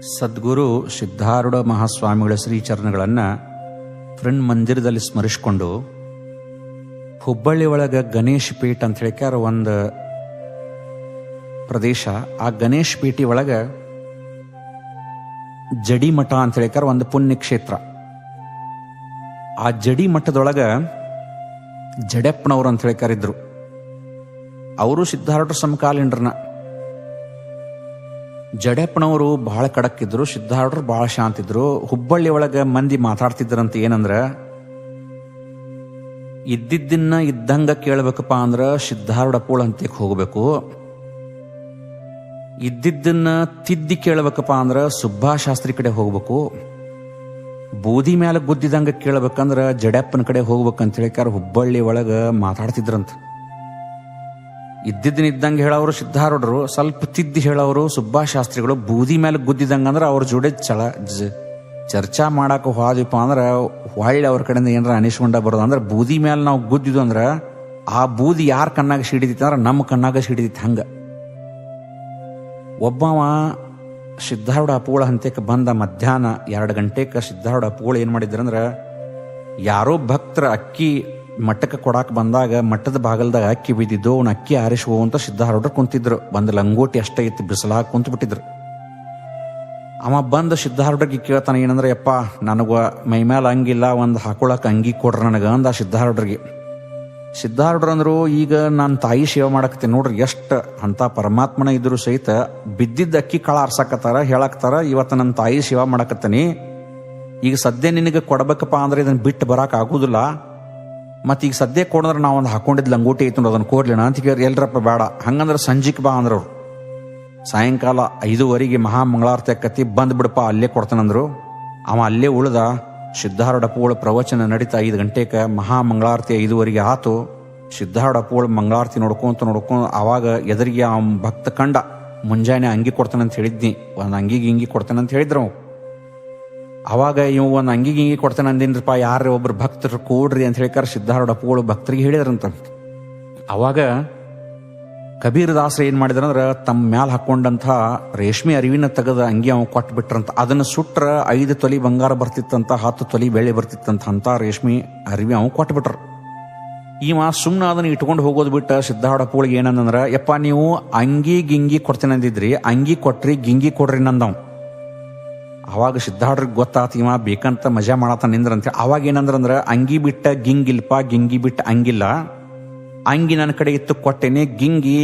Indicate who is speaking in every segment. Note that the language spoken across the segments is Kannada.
Speaker 1: ಸದ್ಗುರು ಸಿದ್ಧಾರೂಢ ಮಹಾಸ್ವಾಮಿಗಳ ಶ್ರೀಚರಣಗಳನ್ನು ಫ್ರೆಂಡ್ ಮಂದಿರದಲ್ಲಿ ಸ್ಮರಿಸಿಕೊಂಡು ಹುಬ್ಬಳ್ಳಿ ಒಳಗೆ ಗಣೇಶ್ ಪೀಠ ಅಂತ ಹೇಳಿಕಾರ ಒಂದು ಪ್ರದೇಶ. ಆ ಗಣೇಶ್ ಪೀಠಿ ಒಳಗೆ ಜಡಿ ಮಠ ಅಂತ ಹೇಳಿಕಾರ ಒಂದು ಪುಣ್ಯಕ್ಷೇತ್ರ. ಆ ಜಡಿ ಮಠದೊಳಗೆ ಜಡೆಪ್ಪನವರು ಅಂತ ಹೇಳಿಕಾರಿದ್ರು. ಅವರು ಸಿದ್ಧಾರೂಢ ಸಮಕಾಲೀನರನ್ನ. ಜಡೆಪ್ಪನವರು ಬಹಳ ಕಡಕ್ಕಿದ್ರು, ಸಿದ್ಧಾರೂಢರು ಬಹಳ ಶಾಂತಿದ್ರು. ಹುಬ್ಬಳ್ಳಿ ಒಳಗೆ ಮಂದಿ ಮಾತಾಡ್ತಿದ್ರಂತ ಏನಂದ್ರ, ಇದ್ದಿದ್ದನ್ನ ಇದ್ದಂಗ ಕೇಳಬೇಕಪ್ಪ ಅಂದ್ರ ಸಿದ್ಧಾರೂಢ ಪೂಳ ಅಂತಕ್ಕೆ ಹೋಗಬೇಕು, ಇದ್ದಿದ್ದನ್ನ ತಿದ್ದಿ ಕೇಳಬೇಕಪ್ಪ ಅಂದ್ರ ಸುಬ್ಬಾಶಾಸ್ತ್ರಿ ಕಡೆ ಹೋಗ್ಬೇಕು, ಬೂದಿ ಮೇಲೆ ಗುದ್ದಿದಂಗ ಕೇಳಬೇಕಂದ್ರ ಜಡೆಪ್ಪನ ಕಡೆ ಹೋಗ್ಬೇಕಂತ ಹೇಳಿಕಾರ ಹುಬ್ಬಳ್ಳಿ ಒಳಗ ಮಾತಾಡ್ತಿದ್ರಂತ. ಇದ್ದಿದ್ದನಿದ್ದಂಗೆ ಹೇಳೋರು ಸಿದ್ಧಾರೂಢರು, ಸ್ವಲ್ಪ ತಿದ್ದಿ ಹೇಳೋರು ಸುಬ್ಬಾಶಾಸ್ತ್ರಿಗಳು. ಬೂದಿ ಮೇಲೆ ಗುದ್ದಿದಂಗ ಅಂದ್ರೆ ಅವ್ರ ಜೋಡಿ ಚರ್ಚಾ ಮಾಡಾಕ ಹೋದ್ವಿಪ್ಪ ಅಂದ್ರೆ ಹೊಳ್ಳಿ ಅವ್ರ ಕಡೆಯಿಂದ ಏನಾರ ಅನಿಸ್ಕೊಂಡ ಬರೋದು. ಅಂದ್ರೆ ಬೂದಿ ಮೇಲೆ ನಾವು ಗುದ್ದಿದ್ವು ಅಂದ್ರೆ ಆ ಬೂದಿ ಯಾರ ಕಣ್ಣಾಗ ಸಿಡಿದಿತ್ತು ಅಂದ್ರೆ ನಮ್ಮ ಕಣ್ಣಾಗ ಸಿಡಿದಿತ್ತು. ಹಂಗ ಒಬ್ಬವ ಸಿದ್ಧಾರೂಢ ಅಪೂಳ ಹಂತಕ್ಕೆ ಬಂದ ಮಧ್ಯಾಹ್ನ 2 ಗಂಟೆಗೆ. ಸಿದ್ಧಾರೂಢ ಅಪೂಳ ಏನ್ ಮಾಡಿದ್ರಂದ್ರ, ಯಾರೋ ಭಕ್ತರ ಅಕ್ಕಿ ಮಠಕ್ಕೆ ಕೊಡಾಕ್ ಬಂದಾಗ ಮಠದ ಬಾಗಲ್ದಾಗ ಅಕ್ಕಿ ಬಿದ್ದಿದ್ದು, ಅವ್ನ ಅಕ್ಕಿ ಆರಿಸುವ ಅಂತ ಸಿದ್ಧಾರೂಢರು ಕುಂತಿದ್ರು. ಒಂದು ಲಂಗೋಟಿ ಅಷ್ಟೇ ಇತ್ತು, ಬಿಸಿಲಾಗ ಕುಂತು ಬಿಟ್ಟಿದ್ರು. ಅವ ಬಂದು ಸಿದ್ಧಾರೂಢರಿಗೆ ಕೇಳ್ತಾನೆ ಏನಂದ್ರೆ, ಯಪ್ಪ ನನಗ ಮೈಮೇಲೆ ಹಂಗಿಲ್ಲ, ಒಂದು ಹಾಕೊಳಕ್ ಅಂಗಿ ಕೊಡ್ರ ನನಗ ಅಂದ ಸಿದ್ಧಾರೂಢರಿಗೆ. ಸಿದ್ಧಾರೂಢರು ಅಂದ್ರು, ಈಗ ನಾನು ತಾಯಿ ಸೇವೆ ಮಾಡಕತ್ತೀನಿ ನೋಡ್ರಿ, ಎಷ್ಟು ಅಂತ ಪರಮಾತ್ಮನ ಇದ್ರು ಸಹಿತ ಬಿದ್ದಿದ್ದ ಅಕ್ಕಿ ಕಾಳ ಆರ್ಸಾಕತ್ತಾರ, ಹೇಳಾಕ್ತಾರ ಇವತ್ತು ನನ್ನ ತಾಯಿ ಸೇವೆ ಮಾಡಕತ್ತೀನಿ, ಈಗ ಸದ್ಯ ನಿನಗೆ ಕೊಡ್ಬೇಕಪ್ಪ ಅಂದ್ರೆ ಇದನ್ನ ಬಿಟ್ಟು ಬರಾಕ್ ಆಗುದಿಲ್ಲ, ಮತ್ತೆ ಈಗ ಸದ್ಯ ಕೊಡಂದ್ರೆ ನಾವು ಒಂದು ಹಾಕೊಂಡಿದ್ ಲಂಗೋಟಿ ಐತು ಅದನ್ನ ಕೋರ್ಲಿಣ ಅಂತ ಕೇಳಿ, ಎಲ್ರಪ್ಪ ಬೇಡ ಹಂಗಂದ್ರೆ ಸಂಜಿಕ್ ಬಾ ಅಂದ್ರವ್ರು. ಸಾಯಂಕಾಲ 5:15 ಮಹಾಮಂಗಳಾರತಿ ಆಕತಿ, ಬಂದ್ ಬಿಡಪ್ಪ ಅಲ್ಲೇ ಕೊಡ್ತಾನಂದ್ರು. ಅವ ಅಲ್ಲೇ ಉಳ್ದ. ಸಿದ್ಧಾರೂಢ ಅಪೂಳ ಪ್ರವಚನ ನಡೀತಾ 5 ಗಂಟೆಗೆ ಮಹಾಮಂಗಳಾರತಿ 5:15 ಆತು. ಸಿದ್ಧಾರೂಢ ಅಪೂಳ ಮಂಗಳಾರತಿ ನೋಡ್ಕೊಂತ ಅವಾಗ ಎದುರಿಗೆ ಆ ಭಕ್ತ ಕಂಡ. ಮುಂಜಾನೆ ಅಂಗಿ ಕೊಡ್ತಾನಂತ ಹೇಳಿದ್ನಿ, ಒಂದು ಅಂಗಿಗೆ ಹಿಂಗಿ ಕೊಡ್ತಾನಂತ ಹೇಳಿದ್ರು. ಅವಾಗ ಇವ್ ಒಂದು ಅಂಗಿಗೆ ಹಿಂಗಿ ಕೊಡ್ತಾನೆ ಅಂದಿನ್ರಪ್ಪ, ಯಾರೇ ಒಬ್ರು ಭಕ್ತರು ಕೂಡ್ರಿ ಅಂತ ಹೇಳಿಕಾರ ಸಿದ್ಧಾರೂಢ ಅಪೂಳು ಭಕ್ತರಿಗೆ ಹೇಳಿದ್ರಂತ. ಅವಾಗ ಕಬೀರ್ ದಾಸರು ಏನ್ ಮಾಡಿದ್ರಂದ್ರ, ತಮ್ಮ ಮ್ಯಾಲ ಹಾಕೊಂಡಂತ ರೇಷ್ಮೆ ಅರಿವಿನ ತೆಗೆದ ಅಂಗಿ ಅವ್ ಕೊಟ್ಟು ಬಿಟ್ರಂತ. ಅದನ್ನ ಸುಟ್ರ 5 ತೊಲಿ ಬಂಗಾರ ಬರ್ತಿತ್ತಂತ, 10 ತೊಲಿ ಬೆಳೆ ಬರ್ತಿತ್ತಂತ. ಅಂತ ರೇಷ್ಮೆ ಅರಿವಿ ಅವ್ ಕೊಟ್ಟು ಬಿಟ್ರ. ಇವ ಸುಮ್ನ ಅದನ್ನ ಇಟ್ಕೊಂಡು ಹೋಗೋದು ಬಿಟ್ಟ ಸಿದ್ಧಾರೂಢ ಅಪೂಳಿಗೆ ಏನಂದ್ರ, ಯಪ್ಪ ನೀವು ಅಂಗಿ ಗಿಂಗಿ ಕೊಡ್ತೇನೆ ಅಂದಿದ್ರಿ, ಅಂಗಿ ಕೊಟ್ರಿ ಗಿಂಗಿ ಕೊಡ್ರಿ ನಂದವ್. ಅವಾಗ ಸಿದ್ಧಾರೂಢರಿಗೆ ಗೊತ್ತಾತ ಇವ ಬೇಕಂತ ಮಜಾ ಮಾಡತ್ತ ನಿಂದ್ರಂತ. ಅವಾಗ ಏನಂದ್ರ, ಅಂಗಿ ಬಿಟ್ಟ ಗಿಂಗಿಲ್ಪ, ಗಿಂಗಿ ಬಿಟ್ಟ ಅಂಗಿಲ್ಲ, ಅಂಗಿ ನನ್ನ ಕಡೆ ಇತ್ತು ಕೊಟ್ಟೇನೆ, ಗಿಂಗಿ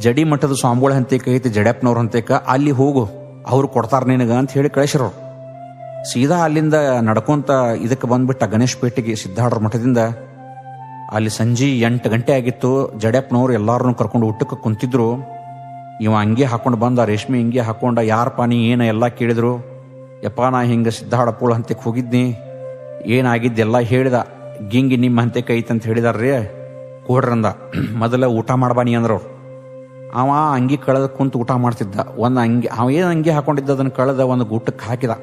Speaker 1: ಜಡಿ ಮಠದ ಸ್ವಾಮಿಗಳ ಹಂತೇಕ ಐತಿ, ಜಡೆಪ್ಪನವ್ರ ಹಂತೇಕ, ಅಲ್ಲಿ ಹೋಗು ಅವ್ರು ಕೊಡ್ತಾರ ನಿನಗ ಅಂತ ಹೇಳಿ ಕಳಿಸಿರೋ. ಸೀದಾ ಅಲ್ಲಿಂದ ನಡ್ಕೊಂತ ಇದಕ್ಕೆ ಬಂದ್ಬಿಟ್ಟ ಗಣೇಶ್ ಪೇಟೆಗೆ ಸಿದ್ಧಾರೂಢರ ಮಠದಿಂದ. ಅಲ್ಲಿ ಸಂಜೆ 8 ಗಂಟೆ ಆಗಿತ್ತು. ಜಡೆಪ್ಪನವ್ರು ಎಲ್ಲಾರನ್ನು ಕರ್ಕೊಂಡು ಊಟಕ್ಕೆ ಕುಂತಿದ್ರು. ಇವ ಅಂಗಿ ಹಾಕೊಂಡು ಬಂದ, ರೇಷ್ಮೆ ಅಂಗಿ ಹಾಕೊಂಡ. ಯಾರಪ್ಪ ನೀ ಏನ ಎಲ್ಲ ಕೇಳಿದ್ರು. ಯಪ್ಪ ನಾ ಹಿಂಗ ಸಿದ್ಧಾರೂಢ ಅಪೂಳ ಹಂತಕ್ಕೆ ಹೋಗಿದ್ನಿ, ಏನಾಗಿದ್ದೆಲ್ಲ ಹೇಳಿದ. ಗಿಂಗಿ ನಿಮ್ಮ ಹಂತಕ್ಕೆ ಐತಂತ ಹೇಳಿದಾರ್ರಿ, ಕೊಡ್ರಂದ. ಮೊದಲ ಊಟ ಮಾಡ್ಬಾನಿ ಅಂದ್ರವ್ರು. ಅವ ಅಂಗಿ ಕಳೆದ ಕುಂತು ಊಟ ಮಾಡ್ತಿದ್ದ. ಒಂದು ಅಂಗಿ ಅವ ಏನು ಅಂಗಿ ಹಾಕೊಂಡಿದ್ದ ಅದನ್ನ ಕಳೆದ ಒಂದು ಗುಟ್ಟಕ್ಕೆ ಹಾಕಿದ.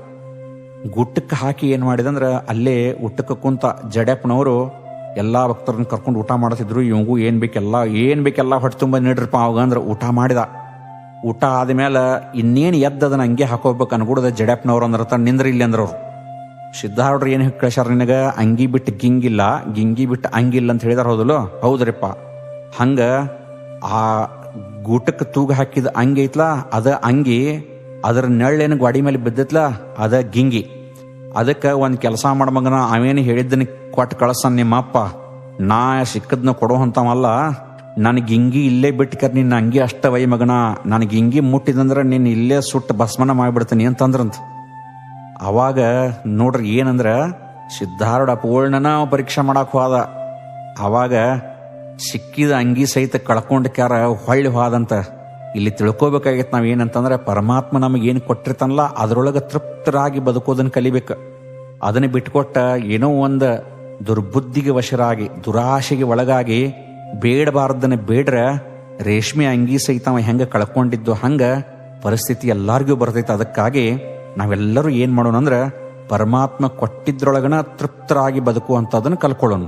Speaker 1: ಗುಟ್ಟಕ್ಕೆ ಹಾಕಿ ಏನ್ ಮಾಡಿದಂದ್ರ, ಅಲ್ಲೇ ಊಟಕ್ಕೆ ಕುಂತ ಜಡೆಪ್ಪನವರು ಎಲ್ಲಾ ಭಕ್ತರನ್ನ ಕರ್ಕೊಂಡು ಊಟ ಮಾಡ್ತಿದ್ರು. ಇವಂಗೂ ಏನ್ ಬೇಕೆಲ್ಲ ಹೊಟ್ಟೆ ತುಂಬ ನೀಡ್ರಪ್ಪ ಅವಾಗ ಅಂದ್ರ ಊಟ ಮಾಡಿದ. ಊಟ ಆದ್ಮೇಲೆ ಇನ್ನೇನು ಎದ್ದದನ್ನ ಅಂಗಿ ಹಾಕೋಬೇಕು ಅನ್ಕೂಡದ ಜಡೆಪ್ಪನವ್ರು ಅಂದ್ರ ನಿಂದ್ರಿ ಇಲ್ಲಿ ಅಂದ್ರವ್ರು. ಸಿದ್ಧಾರೂಢರು ಏನು ಕಳಿಸ್ಯಾರ, ನಿನಗ ಅಂಗಿ ಬಿಟ್ಟು ಗಿಂಗಿಲ್ಲ, ಗಿಂಗಿ ಬಿಟ್ಟು ಅಂಗಿಲ್ಲ ಅಂತ ಹೇಳಿದಾರ. ಹೌದಲ್ಲ? ಹೌದ್ರಿಪ್ಪ. ಹಂಗ ಆ ಗೂಟಕ್ಕೆ ತೂಗ ಹಾಕಿದ ಅಂಗಿ ಐತ್ಲ, ಅದ ಅಂಗಿ, ಅದರ ನೆಳ್ಳೇನು ಗಾಡಿ ಮೇಲೆ ಬಿದ್ದೈತ್ಲ, ಅದ ಗಿಂಗಿ. ಅದಕ್ಕೆ ಒಂದು ಕೆಲಸ ಮಾಡಮಗನ, ಅವೇನು ಹೇಳಿದ್ದನ್ನ ಕೊಟ್ಟು ಕಳ್ಸನ್ ನಿಮ್ಮಪ್ಪ, ನಾ ಸಿಕ್ಕದ್ನ ಕೊಡುವಂತವಲ್ಲ, ನನಗೆ ಗಿಂಗಿ ಇಲ್ಲೇ ಬಿಟ್ಕರ್, ನಿನ್ನ ಅಂಗಿ ಅಷ್ಟ ವೈ ಮಗನ, ನನಗೆ ಗಿಂಗಿ ಮುಟ್ಟಿದಂದ್ರೆ ನಿನ್ನ ಇಲ್ಲೇ ಸುಟ್ಟು ಭಸ್ಮನ ಮಾಡಿಬಿಡ್ತೀನಿ ಅಂತಂದ್ರಂತ. ಅವಾಗ ನೋಡ್ರಿ ಏನಂದ್ರ, ಸಿದ್ಧಾರೂಢ ಅಪೂರ್ಣನ ಪರೀಕ್ಷೆ ಮಾಡಕ್ ಹೋದ. ಅವಾಗ ಸಿಕ್ಕಿದ ಅಂಗಿ ಸಹಿತ ಕಳ್ಕೊಂಡ ಕ್ಯಾರ ಹೊಳ್ಳಿ ಹೋದಂತ. ಇಲ್ಲಿ ತಿಳ್ಕೊಬೇಕಾಗಿತ್ತು ನಾವ್ ಏನಂತಂದ್ರೆ, ಪರಮಾತ್ಮ ನಮಗೇನು ಕೊಟ್ಟಿರ್ತಾನಲ್ಲ ಅದ್ರೊಳಗೆ ತೃಪ್ತರಾಗಿ ಬದುಕೋದನ್ನ ಕಲಿಬೇಕು. ಅದನ್ನ ಬಿಟ್ಕೊಟ್ಟ ಏನೋ ಒಂದು ದುರ್ಬುದ್ಧಿಗೆ ವಶರಾಗಿ, ದುರಾಶೆಗೆ ಒಳಗಾಗಿ ಬೇಡಬಾರ್ದನ್ನ ಬೇಡ್ರ ರೇಷ್ಮೆ ಅಂಗಿ ಸಹಿತ ಹೆಂಗ ಕಳ್ಕೊಂಡಿದ್ದು ಹಂಗ ಪರಿಸ್ಥಿತಿ ಎಲ್ಲಾರ್ಗೂ ಬರ್ತೈತೆ. ಅದಕ್ಕಾಗಿ ನಾವೆಲ್ಲರೂ ಏನ್ ಮಾಡೋಣ ಅಂದ್ರೆ, ಪರಮಾತ್ಮ ಕೊಟ್ಟಿದ್ರೊಳಗನ ತೃಪ್ತರಾಗಿ ಬದುಕುವಂಥದ್ದನ್ನು ಕಲ್ಕೊಳ್ಳೋಣ.